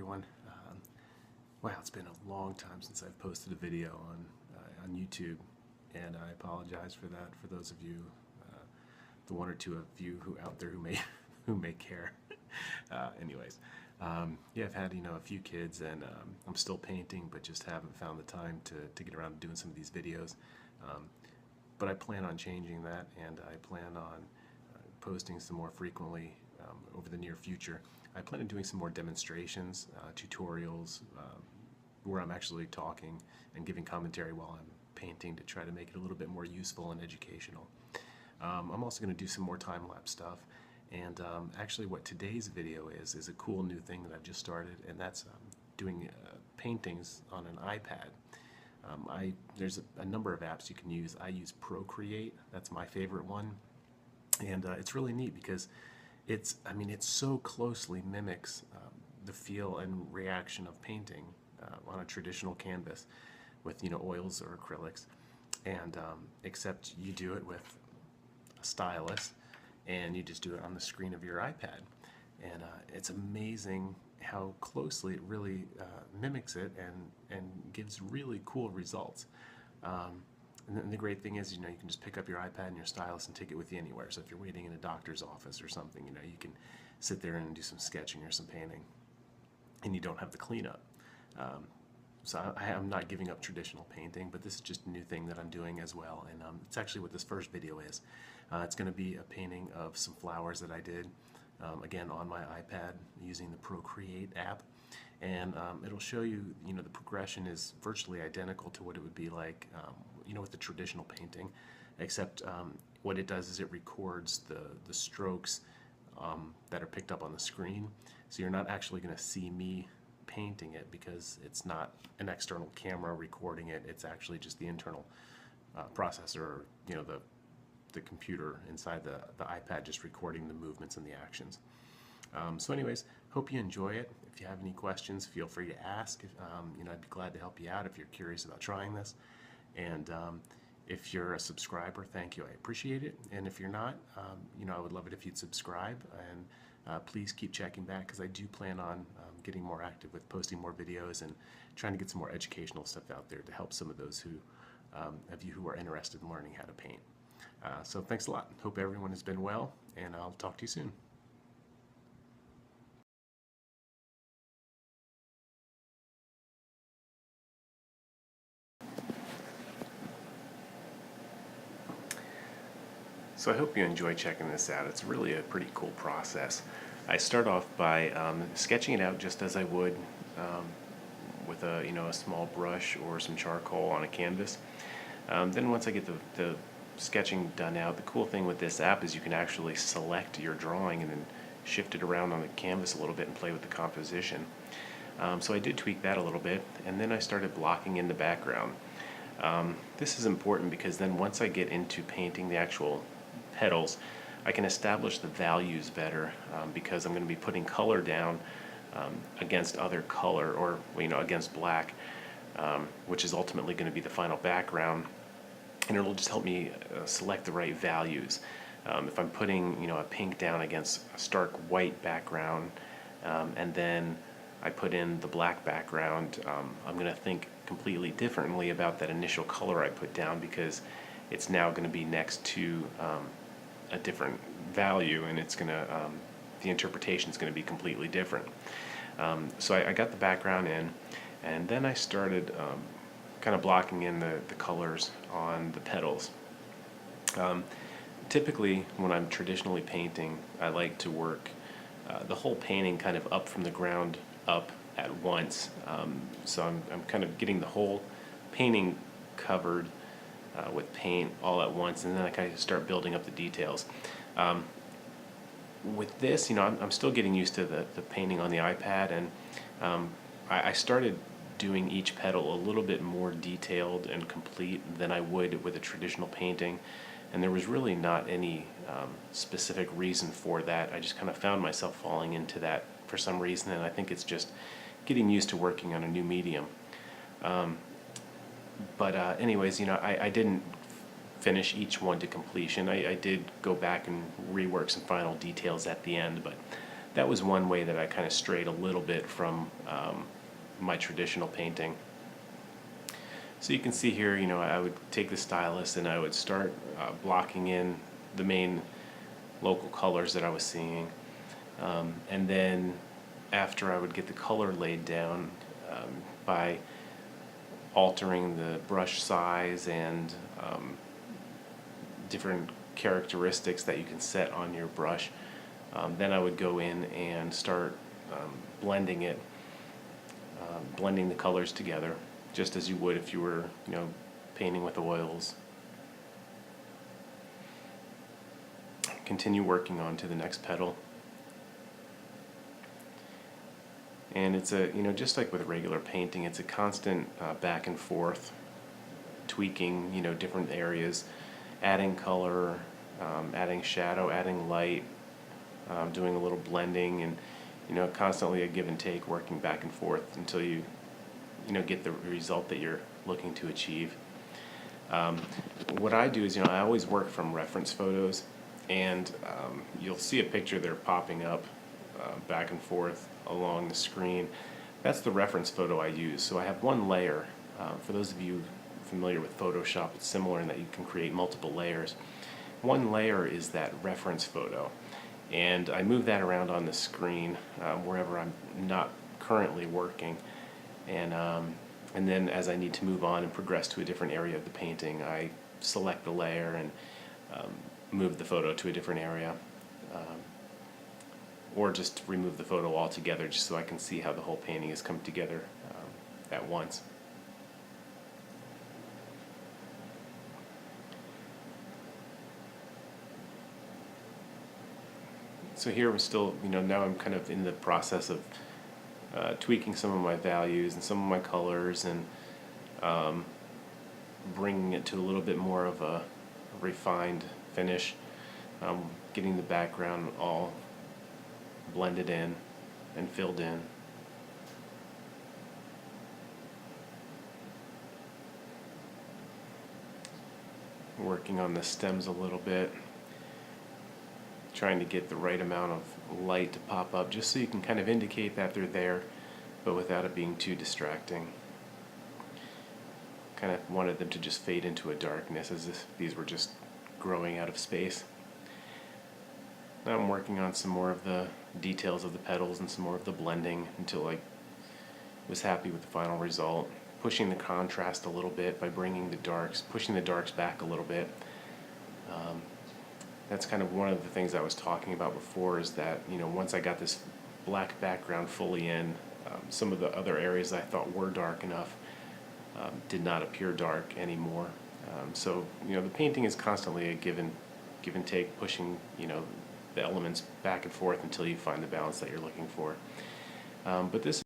everyone. Wow, it's been a long time since I've posted a video on YouTube, and I apologize for that. For those of you, the one or two of you who out there who may who may care. Yeah, I've had a few kids, and I'm still painting, but just haven't found the time to get around to doing some of these videos. But I plan on changing that, and I plan on posting some more frequently over the near future. I plan on doing some more demonstrations, tutorials, where I'm actually talking and giving commentary while I'm painting to try to make it a little bit more useful and educational. I'm also going to do some more time-lapse stuff, and actually what today's video is a cool new thing that I've just started, and that's doing paintings on an iPad. There's a number of apps you can use. I use Procreate. That's my favorite one, and it's really neat because it so closely mimics the feel and reaction of painting on a traditional canvas with oils or acrylics, and except you do it with a stylus and you just do it on the screen of your iPad, and it's amazing how closely it really mimics it and gives really cool results. And the great thing is, you can just pick up your iPad and your stylus and take it with you anywhere. So if you're waiting in a doctor's office or something, you can sit there and do some sketching or some painting, and you don't have the cleanup. So I'm not giving up traditional painting, but this is just a new thing that I'm doing as well, and it's actually what this first video is. It's going to be a painting of some flowers that I did, again on my iPad using the Procreate app. And it'll show you, the progression is virtually identical to what it would be like, with the traditional painting, except what it does is it records the strokes that are picked up on the screen. So you're not actually going to see me painting it because it's not an external camera recording it. It's actually just the internal processor, the computer inside the iPad just recording the movements and the actions. So anyways, hope you enjoy it. If you have any questions, feel free to ask. I'd be glad to help you out if you're curious about trying this. And if you're a subscriber, thank you. I appreciate it. And if you're not, I would love it if you'd subscribe. And please keep checking back, because I do plan on getting more active with posting more videos and trying to get some more educational stuff out there to help some of those of you who are interested in learning how to paint. So thanks a lot. Hope everyone has been well, and I'll talk to you soon. So I hope you enjoy checking this out. It's really a pretty cool process. I start off by sketching it out just as I would with a small brush or some charcoal on a canvas. Then once I get the sketching done out, the cool thing with this app is you can actually select your drawing and then shift it around on the canvas a little bit and play with the composition. So I did tweak that a little bit, and then I started blocking in the background. This is important because then once I get into painting the actual petals, I can establish the values better, because I'm going to be putting color down against other color, or against black, which is ultimately going to be the final background, and it'll just help me select the right values. If I'm putting a pink down against a stark white background, and then I put in the black background, I'm going to think completely differently about that initial color I put down, because it's now going to be next to a different value, and it's going to the interpretation is going to be completely different. So I got the background in, and then I started kind of blocking in the colors on the petals. Typically, when I'm traditionally painting, I like to work the whole painting kind of up from the ground up at once. So I'm kind of getting the whole painting covered with paint all at once, and then I kind of start building up the details. With this, I'm still getting used to the painting on the iPad, and I started doing each petal a little bit more detailed and complete than I would with a traditional painting, and there was really not any specific reason for that. I just kind of found myself falling into that for some reason, and I think it's just getting used to working on a new medium. Anyways, I didn't finish each one to completion. I did go back and rework some final details at the end, but that was one way that I kind of strayed a little bit from my traditional painting. So you can see here, I would take the stylus and I would start blocking in the main local colors that I was seeing. And then after I would get the color laid down by altering the brush size and different characteristics that you can set on your brush, then I would go in and start blending it, blending the colors together, just as you would if you were, painting with oils. Continue working on to the next petal. And it's a, just like with regular painting, it's a constant back and forth, tweaking, different areas, adding color, adding shadow, adding light, doing a little blending, and, constantly a give and take, working back and forth until you, get the result that you're looking to achieve. What I do is, I always work from reference photos, and you'll see a picture there popping up back and forth along the screen. That's the reference photo I use. So I have one layer. For those of you familiar with Photoshop, it's similar in that you can create multiple layers. One layer is that reference photo, and I move that around on the screen wherever I'm not currently working, and then as I need to move on and progress to a different area of the painting, I select the layer and move the photo to a different area, or just remove the photo altogether just so I can see how the whole painting has come together at once. So here we're still, now I'm kind of in the process of tweaking some of my values and some of my colors, and bringing it to a little bit more of a refined finish, getting the background all blended in and filled in. Working on the stems a little bit, trying to get the right amount of light to pop up just so you can kind of indicate that they're there, but without it being too distracting. Kind of wanted them to just fade into a darkness as if these were just growing out of space. Now I'm working on some more of the details of the petals and some more of the blending until I was happy with the final result. Pushing the contrast a little bit by pushing the darks back a little bit. That's kind of one of the things I was talking about before, is that, once I got this black background fully in, some of the other areas I thought were dark enough did not appear dark anymore. So, the painting is constantly a give and take, pushing, the elements back and forth until you find the balance that you're looking for. But this